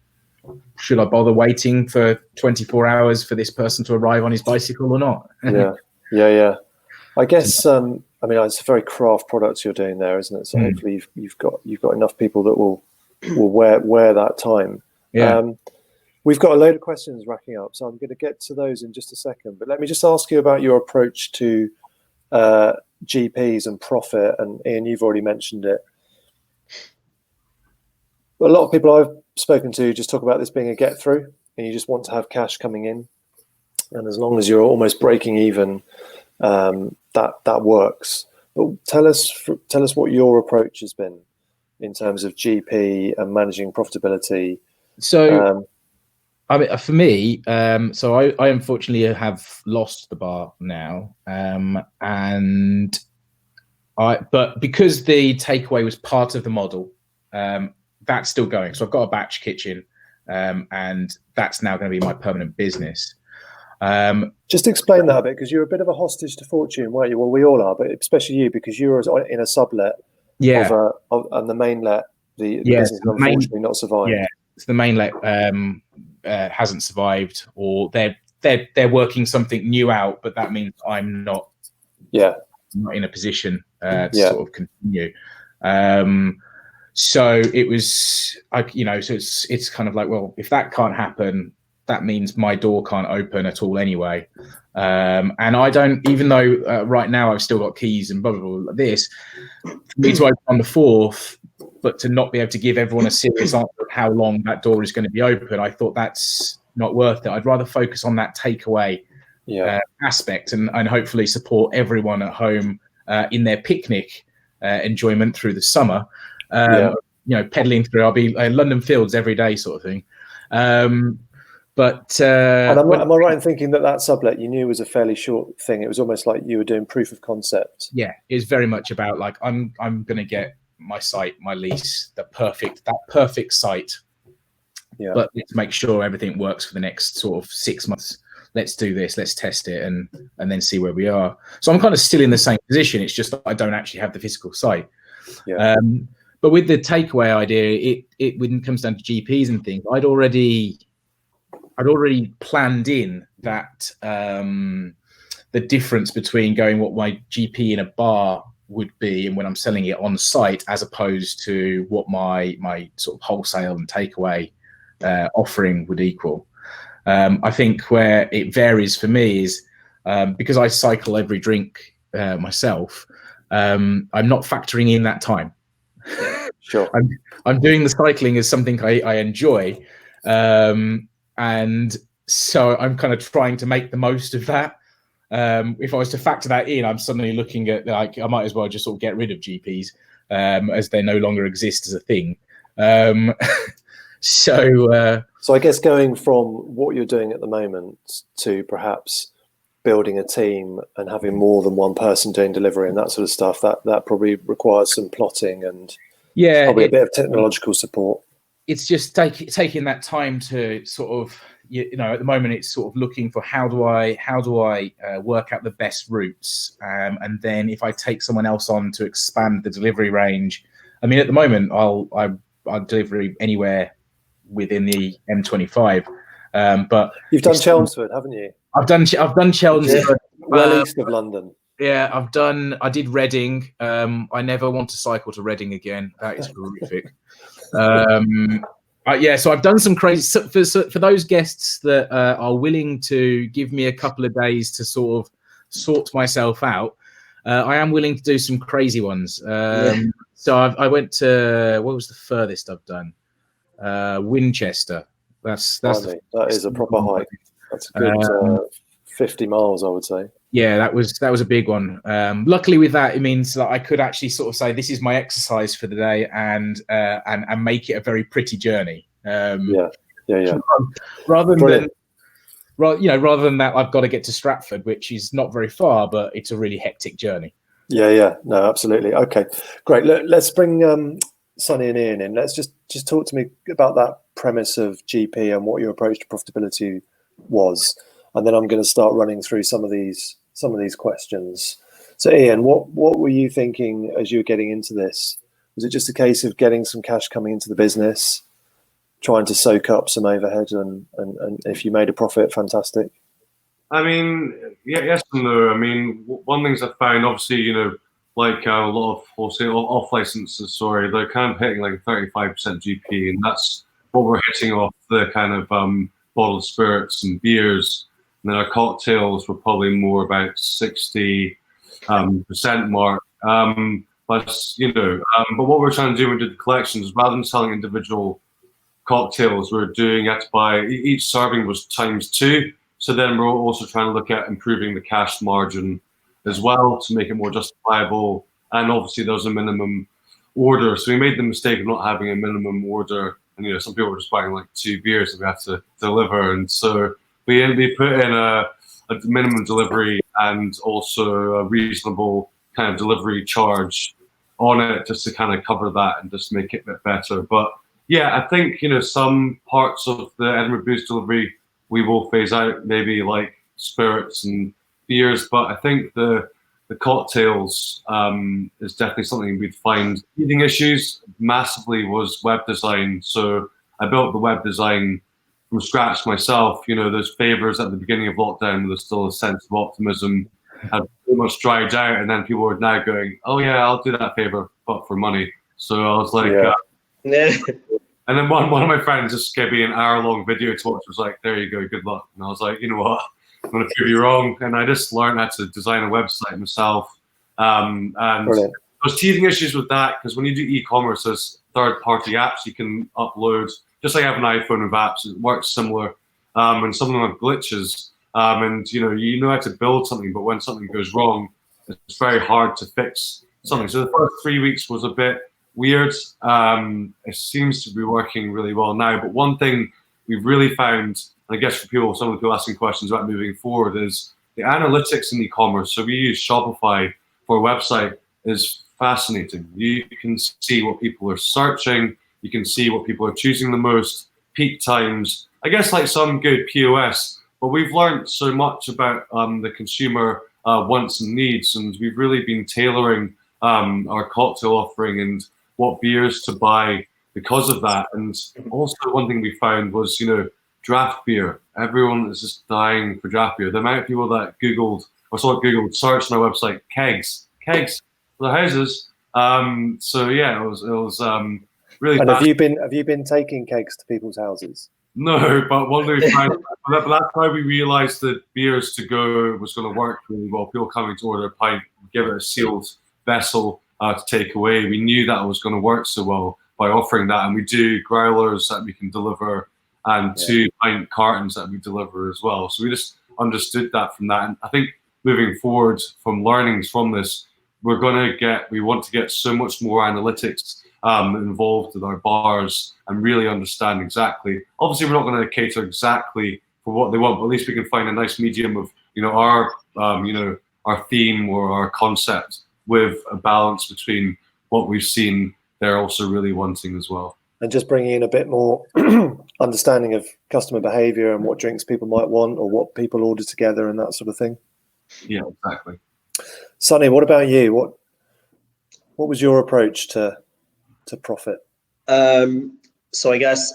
[SPEAKER 4] should I bother waiting for 24 hours for this person to arrive on his bicycle or not?
[SPEAKER 1] Yeah. I guess I mean, it's a very craft product you're doing there, isn't it? So hopefully you've got enough people that will wear that time.
[SPEAKER 4] Yeah.
[SPEAKER 1] We've got a load of questions racking up, so I'm going to get to those in just a second. But let me just ask you about your approach to GPs and profit. And Ian, you've already mentioned it. A lot of people I've spoken to just talk about this being a get through, and you just want to have cash coming in. And as long as you're almost breaking even, that works. But tell us what your approach has been in terms of GP and managing profitability.
[SPEAKER 4] So, I mean, for me, so I unfortunately have lost the bar now, but because the takeaway was part of the model, that's still going. So I've got a batch kitchen, and that's now going to be my permanent business.
[SPEAKER 1] Just explain that a bit, because you're a bit of a hostage to fortune, weren't you? Well, we all are, but especially you, because you were in a sublet and the main let, the business unfortunately not survived.
[SPEAKER 4] Yeah, it's the main let hasn't survived, or they're working something new out, but that means I'm not in a position to sort of continue. So it was, so it's kind of like, well, if that can't happen, that means my door can't open at all anyway. And I don't, even though right now I've still got keys and blah, blah, blah, like this, for me to open on the 4th, but to not be able to give everyone a serious answer of how long that door is going to be open, I thought that's not worth it. I'd rather focus on that takeaway aspect and hopefully support everyone at home in their picnic enjoyment through the summer. Pedaling through, I'll be London Fields every day sort of thing. But
[SPEAKER 1] and am I right in thinking that sublet you knew was a fairly short thing? It was almost like you were doing proof of concept.
[SPEAKER 4] Yeah, it was very much about like I'm going to get my site, my lease, that perfect site. Yeah. But let's make sure everything works for the next sort of 6 months. Let's do this. Let's test it and then see where we are. So I'm kind of still in the same position. It's just that I don't actually have the physical site. Yeah. But with the takeaway idea, it when it comes down to GPs and things, I'd already planned in that the difference between going what my GP in a bar would be and when I'm selling it on site, as opposed to what my sort of wholesale and takeaway offering would equal. I think where it varies for me is because I cycle every drink myself, I'm not factoring in that time.
[SPEAKER 1] Sure.
[SPEAKER 4] I'm doing the cycling as something I enjoy. And so I'm kind of trying to make the most of that. If I was to factor that in, I'm suddenly looking at like I might as well just sort of get rid of GPs as they no longer exist as a thing. So
[SPEAKER 1] I guess going from what you're doing at the moment to perhaps building a team and having more than one person doing delivery and that sort of stuff, that probably requires some plotting and probably a bit of technological support.
[SPEAKER 4] It's just taking that time to sort of, at the moment it's sort of looking for how do I work out the best routes, and then if I take someone else on to expand the delivery range. I mean, at the moment I'll deliver anywhere within the M25, but
[SPEAKER 1] you've done Chelmsford, haven't you?
[SPEAKER 4] I've done Chelmsford,
[SPEAKER 1] well east of London.
[SPEAKER 4] Yeah, I did Reading. I never want to cycle to Reading again. That is horrific. Yeah, so I've done some crazy for those guests that are willing to give me a couple of days to sort of sort myself out. I am willing to do some crazy ones. So I went to, what was the furthest I've done? Winchester. That
[SPEAKER 1] is a proper hike. That's a good 50 miles, I would say.
[SPEAKER 4] Yeah, that was a big one. Luckily, with that, it means that I could actually sort of say this is my exercise for the day, and make it a very pretty journey.
[SPEAKER 1] Yeah.
[SPEAKER 4] Rather than that, I've got to get to Stratford, which is not very far, but it's a really hectic journey.
[SPEAKER 1] Yeah. No, absolutely. Okay, great. Let's bring Sonny and Ian in. Let's just talk to me about that premise of GP and what your approach to profitability was, and then I'm going to start running through some of these questions. So, Ian, what were you thinking as you were getting into this? Was it just a case of getting some cash coming into the business, trying to soak up some overhead, and if you made a profit, fantastic?
[SPEAKER 3] I mean, yes and no. I mean, one thing I found, obviously, like a lot of wholesale off licenses, they're kind of hitting like 35% GP, and that's what we're hitting off the kind of bottled spirits and beers. And then our cocktails were probably more about 60% mark. But what we're trying to do when we did the collections, rather than selling individual cocktails, we're doing you had to buy, each serving was ×2. So then we're also trying to look at improving the cash margin as well to make it more justifiable. And obviously there's a minimum order. So we made the mistake of not having a minimum order. And some people were just buying like 2 beers that we have to deliver. And so we put in a minimum delivery and also a reasonable kind of delivery charge on it, just to kind of cover that and just make it a bit better. But yeah, I think some parts of the Edinburgh Booze delivery we will phase out, maybe like spirits and beers. But I think the cocktails is definitely something we'd find. Eating issues massively was web design. So I built the web design from scratch myself. Those favors at the beginning of lockdown, there's still a sense of optimism, had pretty much dried out, and then people are now going, "Oh yeah, I'll do that favor, but for money." So I was like, and then one of my friends just gave me an hour-long video to watch. Was like, "There you go, good luck." And I was like, "You know what? I'm going to prove you wrong." And I just learned how to design a website myself. And
[SPEAKER 1] Brilliant.
[SPEAKER 3] there's teething issues with that, because when you do e-commerce, there's third-party apps you can upload. Just like I have an iPhone with apps, it works similar. And some of them have glitches. And you know how to build something, but when something goes wrong, it's very hard to fix something. So the first 3 weeks was a bit weird. It seems to be working really well now. But one thing we've really found, and I guess for some of the people asking questions about moving forward, is the analytics in e-commerce. So we use Shopify for a website is fascinating. You can see what people are searching. You can see what people are choosing the most, peak times. I guess like some good POS, but we've learned so much about the consumer wants and needs, and we've really been tailoring our cocktail offering and what beers to buy because of that. And also one thing we found was, draft beer. Everyone is just dying for draft beer. The amount of people that searched on our website, kegs for their houses. So yeah, it was really.
[SPEAKER 1] And have you been taking kegs to people's houses?
[SPEAKER 3] No, but one thing we found, that's why we realised that beers to go was going to work really well. People coming to order a pint, give it a sealed vessel to take away. We knew that was going to work so well by offering that, and we do growlers that we can deliver and 2 pint cartons that we deliver as well. So we just understood that from that, and I think moving forward from learnings from this, we want to get so much more analytics involved with our bars and really understand exactly. Obviously, we're not going to cater exactly for what they want, but at least we can find a nice medium of our theme or our concept with a balance between what we've seen they're also really wanting as well.
[SPEAKER 1] And just bringing in a bit more understanding of customer behavior and what drinks people might want or what people order together and that sort of thing.
[SPEAKER 3] Yeah, exactly.
[SPEAKER 1] Sonny, what about you? What was your approach to profit?
[SPEAKER 2] So I guess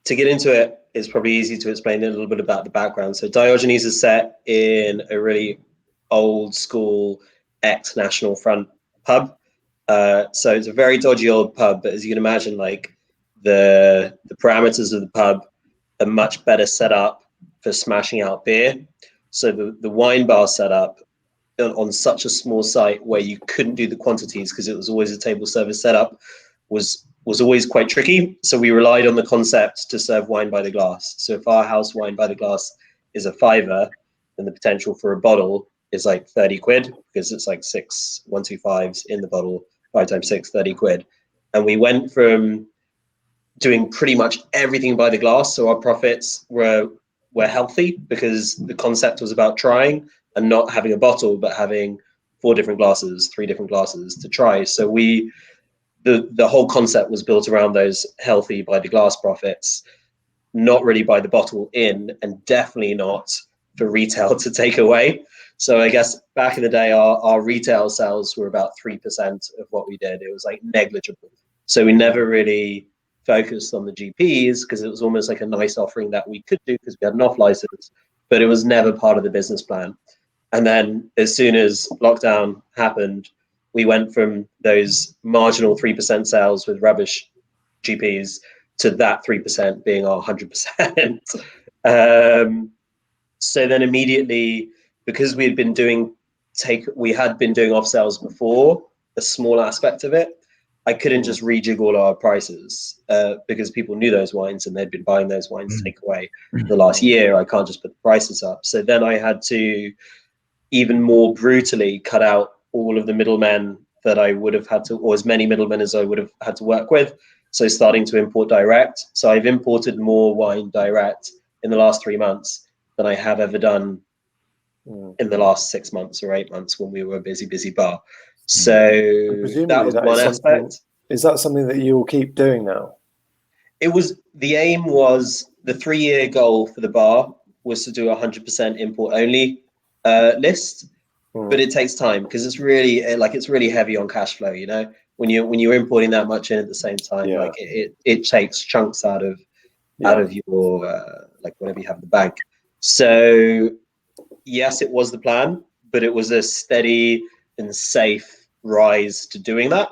[SPEAKER 2] to get into it, it's probably easy to explain a little bit about the background. So Diogenes is set in a really old school ex-National Front pub. So it's a very dodgy old pub, but as you can imagine, like the parameters of the pub are much better set up for smashing out beer. So the wine bar setup on such a small site where you couldn't do the quantities because it was always a table service setup was always quite tricky. So we relied on the concept to serve wine by the glass. So if our house wine by the glass is a £5, then the potential for a bottle is like 30 quid because it's like 6 125s in the bottle, 5 times 6, 30 quid. And we went from doing pretty much everything by the glass. So our profits were healthy because the concept was about trying and not having a bottle, but having 4 different glasses, 3 different glasses to try. So the whole concept was built around those healthy by the glass profits, not really by the bottle in, and definitely not for retail to take away. So I guess back in the day, our retail sales were about 3% of what we did. It was like negligible. So we never really focused on the GPs because it was almost like a nice offering that we could do because we had an off license, but it was never part of the business plan. And then as soon as lockdown happened, we went from those marginal 3% sales with rubbish GPs to that 3% being our 100%. So then immediately, because we had been doing off sales before, a small aspect of it, I couldn't just rejig all our prices because people knew those wines and they'd been buying those wines take away the last year. I can't just put the prices up. So then I had to even more brutally cut out all of the middlemen that I would have had to, or as many middlemen as I would have had to work with. So starting to import direct. So I've imported more wine direct in the last 3 months than I have ever done in the last 6 months or 8 months when we were a busy bar. So that was one aspect.
[SPEAKER 1] Is that something that you will keep doing now?
[SPEAKER 2] The aim was the 3-year goal for the bar was to do 100% import only list, but it takes time because it's really heavy on cash flow. You know, when you're importing that much in at the same time, like it takes chunks out of your like whatever you have in the bank. So yes, it was the plan, but it was a steady and safe rise to doing that.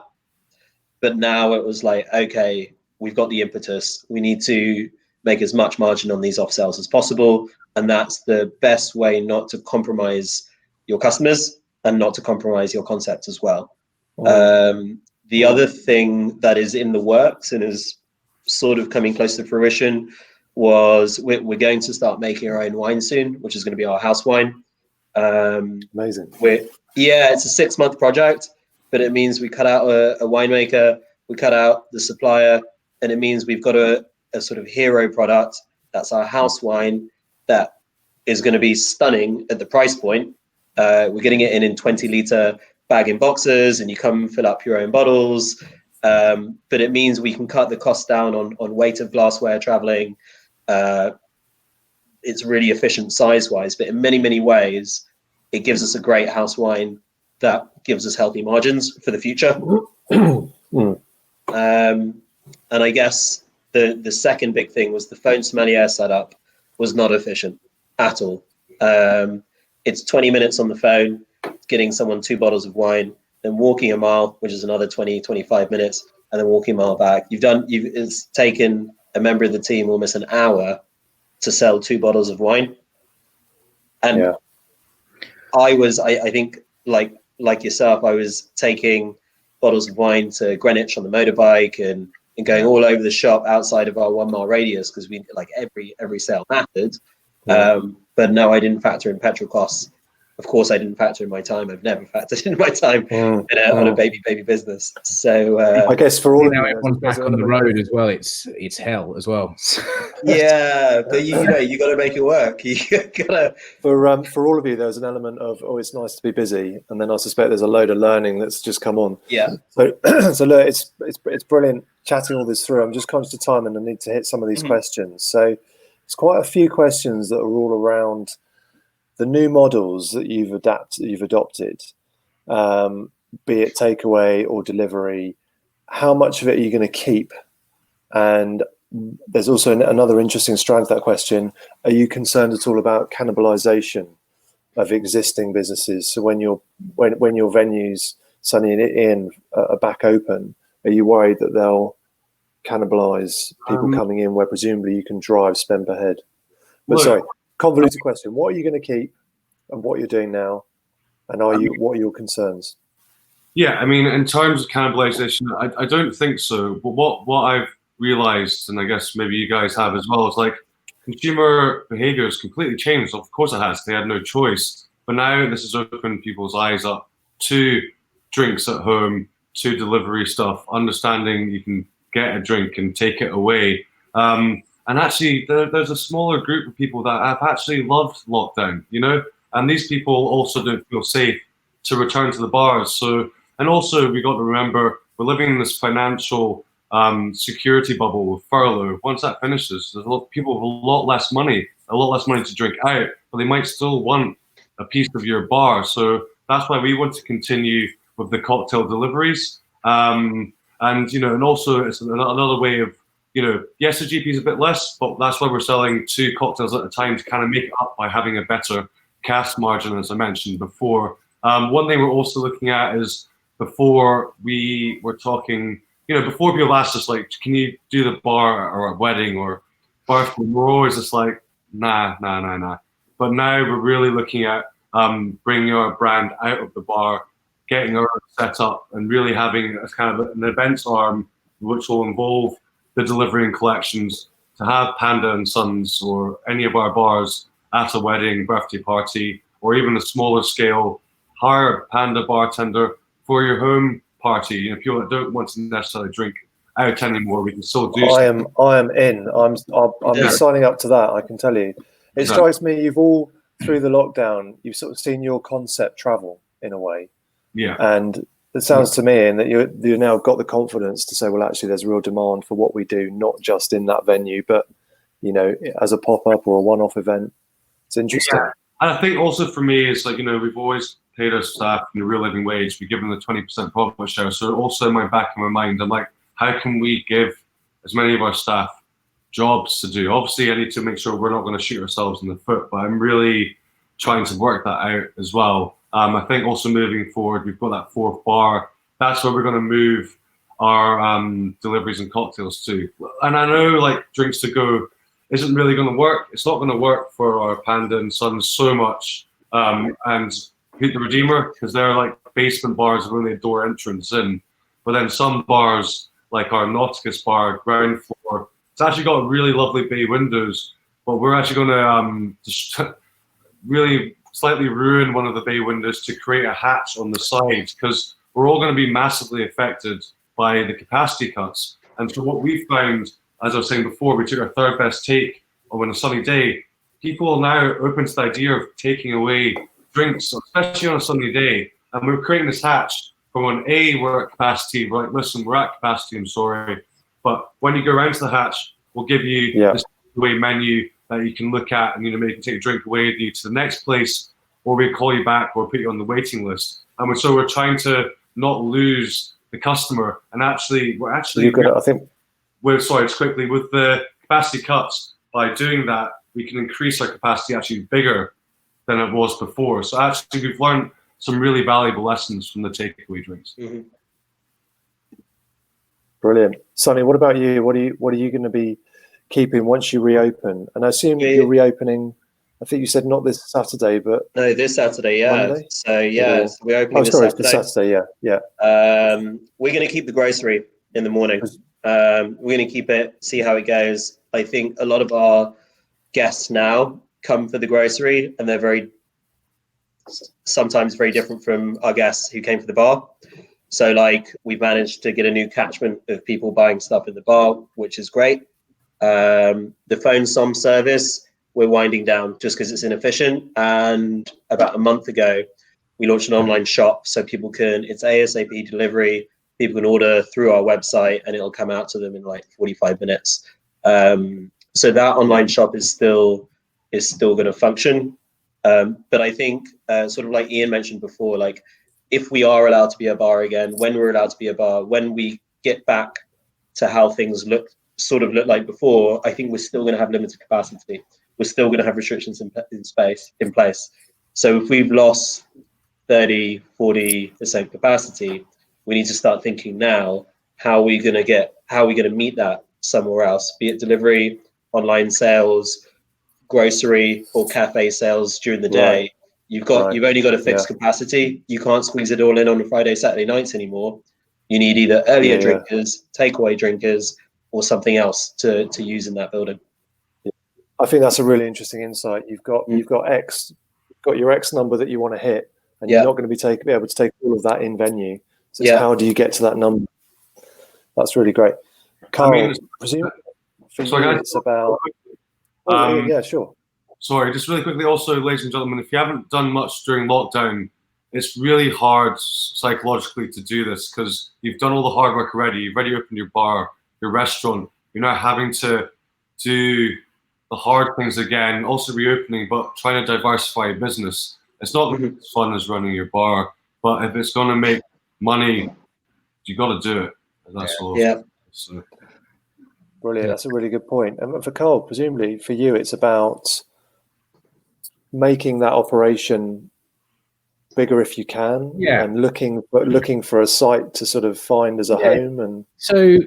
[SPEAKER 2] But now it was like, okay, we've got the impetus. We need to make as much margin on these off sales as possible. And that's the best way not to compromise your customers and not to compromise your concept as well. The other thing that is in the works and is sort of coming close to fruition was we're going to start making our own wine soon, which is going to be our house wine.
[SPEAKER 1] Amazing.
[SPEAKER 2] It's a 6-month project, but it means we cut out a winemaker, we cut out the supplier, and it means we've got a sort of hero product. That's our house wine that is going to be stunning at the price point. We're getting it in 20-litre bag-in boxes, and you come fill up your own bottles. But it means we can cut the cost down on weight of glassware traveling. It's really efficient size-wise, but in many ways, it gives us a great house wine that gives us healthy margins for the future. And I guess the second big thing was the phone sommelier setup was not efficient at all. It's 20 minutes on the phone, getting someone 2 bottles of wine, then walking a mile, which is another 20-25 minutes, and then walking a mile back. It's taken a member of the team almost an hour to sell 2 bottles of wine. And I think like yourself, I was taking bottles of wine to Greenwich on the motorbike and going all over the shop outside of our 1 mile radius because we like every sale mattered. But no, I didn't factor in petrol costs. Of course, I didn't factor in my time. I've never factored in my time on a baby baby business. So
[SPEAKER 1] I guess for all of
[SPEAKER 4] now everyone's back on the road as well. It's hell as well.
[SPEAKER 2] Yeah, but you know you got to make it work. You gotta.
[SPEAKER 1] For all of you, there's an element of it's nice to be busy, and then I suspect there's a load of learning that's just come on.
[SPEAKER 2] Yeah.
[SPEAKER 1] So look, it's brilliant chatting all this through. I'm just conscious of time, and I need to hit some of these questions. So it's quite a few questions that are all around the new models that you've adopted, be it takeaway or delivery. How much of it are you going to keep? And there's also another interesting strand to that question. Are you concerned at all about cannibalisation of existing businesses? So when your venues, Sunny and Ian, are back open, are you worried that they'll cannibalise people coming in where presumably you can drive spend per head? But
[SPEAKER 3] Look,
[SPEAKER 1] sorry, convoluted question. What are you going to keep and what you're doing now? And what are your concerns?
[SPEAKER 3] Yeah, I mean, in terms of cannibalization, I don't think so. But what I've realized, and I guess maybe you guys have as well, is like consumer behavior has completely changed. Of course it has. They had no choice. But now this has opened people's eyes up to drinks at home, to delivery stuff, understanding you can get a drink and take it away. And actually, there's a smaller group of people that have actually loved lockdown, you know? And these people also don't feel safe to return to the bars. So, and also we got to remember we're living in this financial security bubble with furlough. Once that finishes, there's a lot of people with a lot less money to drink out, but they might still want a piece of your bar. So that's why we want to continue with the cocktail deliveries. And and also it's another way of, yes, the GP is a bit less, but that's why we're selling 2 cocktails at a time to kind of make it up by having a better cash margin, as I mentioned before. One thing we're also looking at is before we were talking, before people asked us, like, can you do the bar or a wedding or birthday? We're always just like, nah. But now we're really looking at bringing our brand out of the bar, getting our set up, and really having a kind of an events arm, which will involve the delivery and collections, to have Panda and Sons or any of our bars at a wedding, birthday party, or even a smaller scale, hire a Panda bartender for your home party. People that don't want to necessarily drink out anymore, we can still do.
[SPEAKER 1] I am in. I'm signing up to that. I can tell you. It strikes me you've all, through the lockdown, you've sort of seen your concept travel in a way.
[SPEAKER 3] Yeah.
[SPEAKER 1] And it sounds to me in that you now got the confidence to say, well, actually, there's real demand for what we do, not just in that venue, but as a pop-up or a one-off event. It's interesting.
[SPEAKER 3] Yeah. And I think also for me, it's like, we've always paid our staff the real living wage. We give them the 20% profit share. So also in my back of my mind, I'm like, how can we give as many of our staff jobs to do? Obviously, I need to make sure we're not going to shoot ourselves in the foot, but I'm really trying to work that out as well. I think also moving forward, we've got that 4th bar. That's where we're going to move our deliveries and cocktails to. And I know like drinks to go isn't really going to work. It's not going to work for our Panda and Sons so much. And Pete the Redeemer, because they're like basement bars with only a door entrance in. But then some bars, like our Nauticus bar, ground floor, it's actually got really lovely bay windows, but we're actually going to really slightly ruin one of the bay windows to create a hatch on the side, because we're all going to be massively affected by the capacity cuts. And so what we found, as I was saying before, we took our 3rd best take on a sunny day. People are now open to the idea of taking away drinks, especially on a sunny day. And we're creating this hatch for when we're at capacity. We're like, listen, we're at capacity, I'm sorry. But when you go around to the hatch, we'll give you this away menu that you can look at, and maybe you can take a drink away with you to the next place, or we call you back or put you on the waiting list. And so we're trying to not lose the customer. And actually, just quickly, with the capacity cuts, by doing that, we can increase our capacity actually bigger than it was before. So actually, we've learned some really valuable lessons from the takeaway drinks.
[SPEAKER 2] Mm-hmm.
[SPEAKER 1] Brilliant. Sonny, what about you? What are you going to be keeping once you reopen? And I assume you're reopening, I think you said not this Saturday, but
[SPEAKER 2] no, this Saturday, yeah.
[SPEAKER 1] Monday?
[SPEAKER 2] So so we're opening this Saturday.
[SPEAKER 1] This Saturday, yeah.
[SPEAKER 2] We're going to keep the grocery in the morning. We're going to keep it, see how it goes. I think a lot of our guests now come for the grocery, and they're sometimes very different from our guests who came for the bar. So like we've managed to get a new catchment of people buying stuff in the bar, which is great. The phone SOM service, we're winding down just because it's inefficient. And about a month ago, we launched an online shop so people it's ASAP delivery. People can order through our website and it'll come out to them in like 45 minutes. So that online shop is still going to function. But I think sort of like Ian mentioned before, like if we are allowed to be a bar again, when we're allowed to be a bar, when we get back to how things look like before, I think we're still going to have limited capacity. We're still going to have restrictions in place. So if we've lost 30, 40% capacity, we need to start thinking now, how are we going to meet that somewhere else, be it delivery, online sales, grocery or cafe sales during the day.
[SPEAKER 1] Right.
[SPEAKER 2] You've only got a fixed capacity. You can't squeeze it all in on Friday, Saturday nights anymore. You need either earlier drinkers, takeaway drinkers, or something else to use in that building.
[SPEAKER 1] I think that's a really interesting insight. You've got your X number that you want to hit, and you're not going to be able to take all of that in venue. So it's how do you get to that number? That's really great. Carl, presume for you it's about. Yeah, sure.
[SPEAKER 3] Sorry, just really quickly. Also, ladies and gentlemen, if you haven't done much during lockdown, it's really hard psychologically to do this because you've done all the hard work already. You've already opened your bar, your restaurant. You're now having to do the hard things again, also reopening, but trying to diversify your business. It's not as fun as running your bar, but if it's going to make money, you got to do it. That's all.
[SPEAKER 2] Yeah.
[SPEAKER 3] So.
[SPEAKER 1] Brilliant. That's a really good point. And for Carl, presumably for you, it's about making that operation bigger if you can, and looking for a site to sort of find as a home. And
[SPEAKER 4] so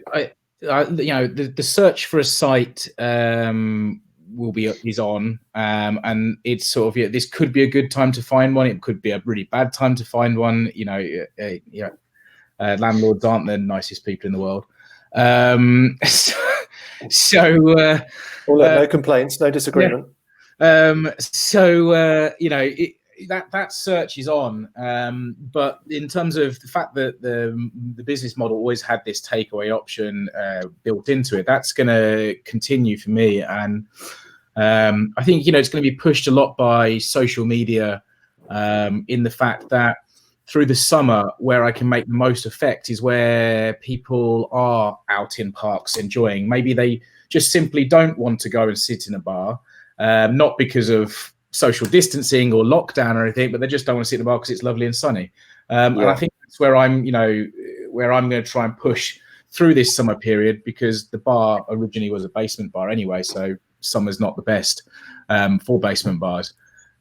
[SPEAKER 4] the search for a site is on, and it's sort of this could be a good time to find one. It could be a really bad time to find one. Landlords aren't the nicest people in the world.
[SPEAKER 1] No complaints, no disagreement.
[SPEAKER 4] That search is on, but in terms of the fact that the business model always had this takeaway option built into it, that's going to continue for me. And I think it's going to be pushed a lot by social media, in the fact that through the summer, where I can make the most effect is where people are out in parks enjoying. Maybe they just simply don't want to go and sit in a bar, not because of social distancing or lockdown or anything, but they just don't want to sit in a bar because it's lovely and sunny. And I think that's where I'm going to try and push through this summer period, because the bar originally was a basement bar anyway, so summer's not the best for basement bars.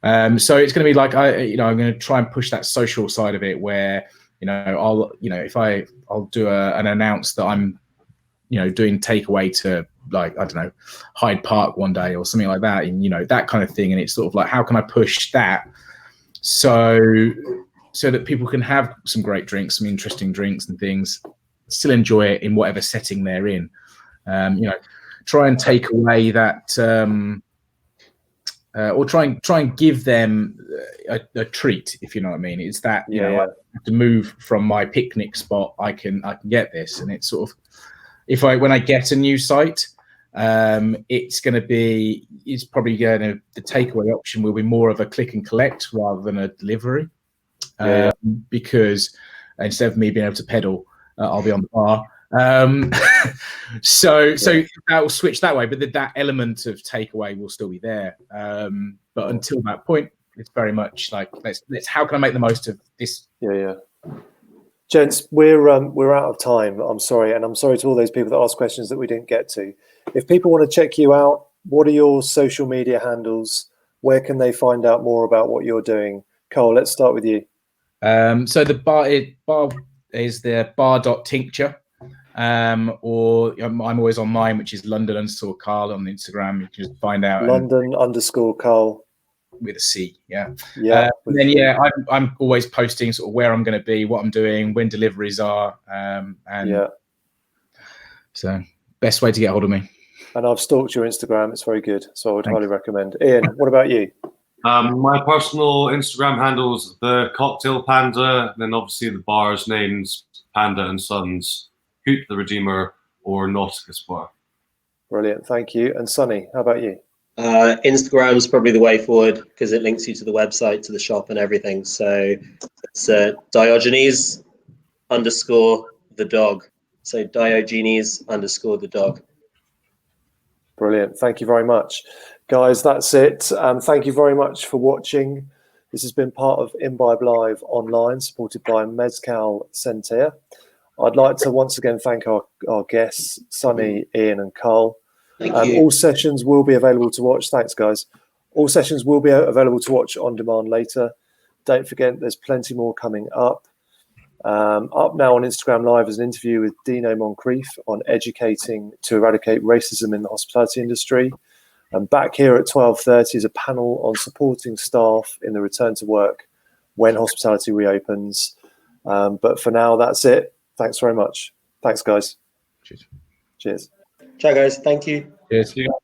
[SPEAKER 4] So it's going to be like I'm going to try and push that social side of it, where I'll do an announce that I'm doing takeaway to, like, I don't know, Hyde Park one day or something like that, and that kind of thing. And it's sort of like, how can I push that so that people can have some great drinks, some interesting drinks and things, still enjoy it in whatever setting they're in. Try and take away that. Or try and give them a treat, if you know what I mean. It's that I have to move from my picnic spot. I can get this, and it's sort of, when I get a new site, it's probably the takeaway option will be more of a click and collect rather than a delivery, because instead of me being able to pedal, I'll be on the bar. So that will switch that way, but that element of takeaway will still be there. But until that point, it's very much like let's how can I make the most of this?
[SPEAKER 1] Gents, we're out of time. I'm sorry, and I'm sorry to all those people that asked questions that we didn't get to. If people want to check you out, what are your social media handles? Where can they find out more about what you're doing? Cole, let's start with you.
[SPEAKER 4] So the bar is the bar.tincture. Or I'm always on mine, which is London_Carl on Instagram. You can just find out
[SPEAKER 1] London_Carl
[SPEAKER 4] with a C. I'm always posting sort of where I'm going to be, what I'm doing, when deliveries are, so best way to get hold of me.
[SPEAKER 1] And I've stalked your Instagram; it's very good, so I would highly recommend. Ian, what about you?
[SPEAKER 3] My personal Instagram handles the Cocktail Panda, then obviously the bar's names Panda and Sons, Hoot the Redeemer, or Nauticus Bar.
[SPEAKER 1] Brilliant, thank you. And Sonny, how about you?
[SPEAKER 2] Instagram's probably the way forward because it links you to the website, to the shop, and everything. So it's Diogenes_the dog. So Diogenes_the dog.
[SPEAKER 1] Brilliant, thank you very much, guys. That's it. Thank you very much for watching. This has been part of Imbibe Live Online, supported by Mezcal Sentir. I'd like to once again thank our guests, Sonny, Ian and Carl. All sessions will be available to watch. Thanks, guys. All sessions will be available to watch on demand later. Don't forget, there's plenty more coming up. Up now on Instagram Live is an interview with Dino Moncrief on educating to eradicate racism in the hospitality industry. And back here at 12:30 is a panel on supporting staff in the return to work when hospitality reopens. But for now, that's it. Thanks very much. Thanks, guys.
[SPEAKER 4] Cheers.
[SPEAKER 1] Cheers.
[SPEAKER 2] Ciao, guys. Thank you.
[SPEAKER 4] Cheers.
[SPEAKER 3] See you.